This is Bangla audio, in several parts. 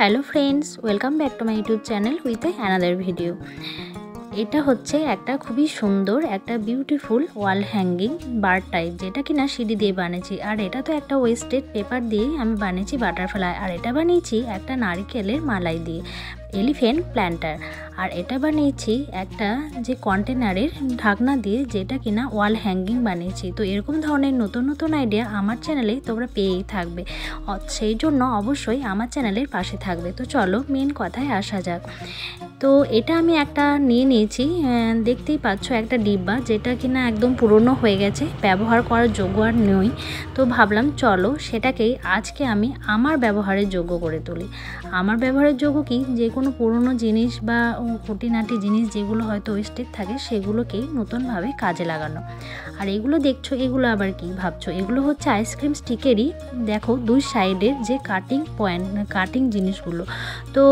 Hello friends, welcome back to my YouTube channel with another video. এটা হচ্ছে একটা খুবই সুন্দর একটা beautiful wall hanging bird type, যেটা কিনা সিঁড়ি দিয়ে বানিয়েছি। আর এটা তো একটা ওয়েস্টেড পেপার দিয়েই আমি বানিয়েছি বাটারফ্লাই। আর এটা বানিয়েছি একটা নারকেলের মালাই দিয়ে, এলিফ্যান্ট প্ল্যান্টার। আর এটা বানিয়েছি একটা যে কন্টেনারের ঢাকনা দিয়ে, যেটা কিনা ওয়াল হ্যাঙ্গিং বানিয়েছি। তো এরকম ধরনের নতুন নতুন আইডিয়া আমার চ্যানেলে তোমরা পেয়েই থাকবে, সেই জন্য অবশ্যই আমার চ্যানেলের পাশে থাকবে। তো চলো মেন কথায় আসা যাক। তো এটা আমি একটা নিয়ে নিয়েছি, দেখতেই পাচ্ছ একটা ডিব্বা, যেটা কিনা একদম পুরনো হয়ে গেছে, ব্যবহার করার যোগ্য আর নই। তো ভাবলাম চলো সেটাকেই আজকে আমি আমার ব্যবহারের যোগ্য করে তুলি। আমার ব্যবহারের যোগ্য কি, যে কোনো পুরনো জিনিস বা খুঁটিনাটি জিনিস যেগুলো হয়তো ওয়েস্টেড থাকে সেগুলোকেই নতুনভাবে কাজে লাগানো। আর এগুলো দেখছো, এগুলো আবার কি ভাবছো, এগুলো হচ্ছে আইসক্রিম স্টিকেরই দেখো দুই সাইডের যে কাটিং পয়েন্ট, কাটিং জিনিসগুলো। তো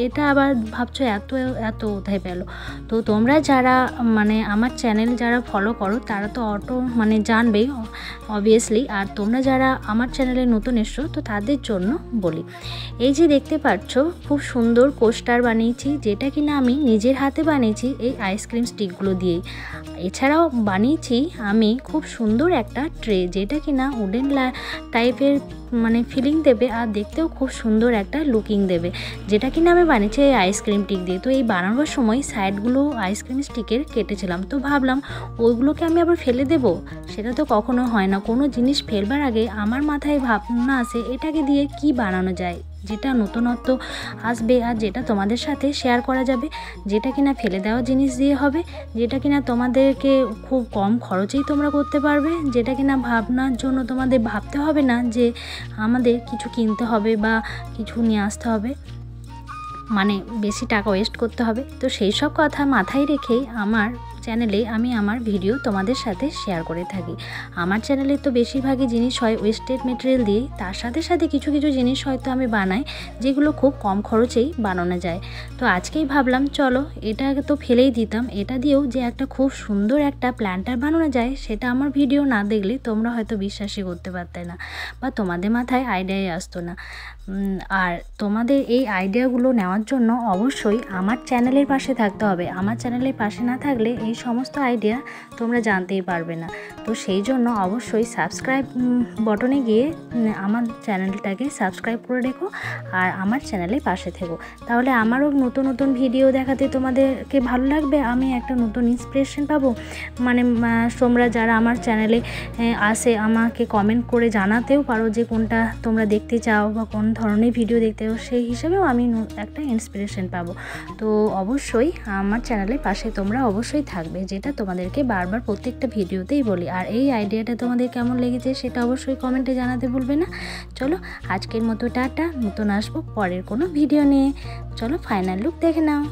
এটা আবার ভাবছো এত এত কোথায় পেলো। তো তোমরা যারা আমার চ্যানেল যারা ফলো করো তারা তো জানবেই অবভিয়াসলি। আর তোমরা যারা আমার চ্যানেলে নতুন এসছো তো তাদের জন্য বলি, এই যে দেখতে পাচ্ছ খুব সুন্দর কোস্টার বানিয়েছি, যেটা কিনা আমি নিজের হাতে বানিয়েছি এই আইসক্রিম স্টিকগুলো দিয়েই। এছাড়াও বানিয়েছি আমি খুব সুন্দর একটা ট্রে, যেটা কিনা উডেন টাইপের ফিলিং দেবে আর দেখতেও খুব সুন্দর একটা লুকিং দেবে, যেটা কিনা আমি বানিয়েছি এই আইসক্রিম স্টিক দিয়ে। তো এই বানানোর সময় সাইডগুলো আইসক্রিম স্টিকের কেটেছিলাম। তো ভাবলাম ওইগুলোকে আমি আবার ফেলে দেব, সেটা তো কখনো হয় না। কোনো জিনিস ফেলবার আগে আমার মাথায় ভাবনা আসে এটাকে দিয়ে কি বানানো যায়, যেটা নতুনত্ব আসবে আর যেটা তোমাদের সাথে শেয়ার করা যাবে, যেটা কিনা ফেলে দেওয়া জিনিস দিয়ে হবে, যেটা কিনা তোমাদেরকে খুব কম খরচেই তোমরা করতে পারবে, যেটা কিনা ভাবনার জন্য তোমাদের ভাবতে হবে না যে আমাদের কিছু কিনতে হবে বা কিছু নিয়ে আসতে হবে, বেশি টাকা ওয়েস্ট করতে হবে। তো সেই সব কথা মাথায় রেখেই আমার চ্যানেলে আমি আমার ভিডিও তোমাদের সাথে শেয়ার করে থাকি। আমার চ্যানেলে তো বেশিরভাগই জিনিস হয় ওয়েস্টেড মেটেরিয়াল দিয়েই, তার সাথে সাথে কিছু কিছু জিনিস হয়তো আমি বানাই যেগুলো খুব কম খরচেই বানানো যায়। তো আজকেই ভাবলাম চলো এটাকে তো ফেলেই দিতাম, এটা দিয়েও যে একটা খুব সুন্দর একটা প্ল্যান্টার বানানো যায়, সেটা আমার ভিডিও না দেখলে তোমরা হয়তো বিশ্বাসই করতে পারতে না বা তোমাদের মাথায় আইডিয়াই আসতো না। আর তোমাদের এই আইডিয়াগুলো নেওয়ার জন্য অবশ্যই আমার চ্যানেলের পাশে থাকতে হবে। আমার চ্যানেলের পাশে না থাকলে এই সমস্ত আইডিয়া তোমরা জানতেই পারবে না। তো সেই জন্য অবশ্যই সাবস্ক্রাইব বটনে গিয়ে আমার চ্যানেলটাকে সাবস্ক্রাইব করে রেখো আর আমার চ্যানেলের পাশে থেকো, তাহলে আমারও নতুন নতুন ভিডিও দেখাতে তোমাদেরকে ভালো লাগবে, আমি একটা নতুন ইন্সপিরেশন পাবো। তোমরা যারা আমার চ্যানেলে আসে আমাকে কমেন্ট করে জানাতেও পারো যে কোনটা তোমরা দেখতে চাও বা কোন ধরনের ভিডিও দেখতে চাও, সেই হিসাবেও আমি একটা ইন্সপিরেশন পাবো। তো অবশ্যই আমার চ্যানেলের পাশে তোমরা অবশ্যই থাকবে, যেটা তোমাদেরকে বারবার প্রত্যেকটা ভিডিওতেই বলি। আর এই আইডিয়াটা তোমাদের কেমন লেগেছে সেটা অবশ্যই কমেন্টে জানাতে ভুলবে না। চলো আজকের মতো টাটা, নতুন আসবো পরের কোনো ভিডিও নিয়ে। চলো ফাইনাল লুক দেখে নাও।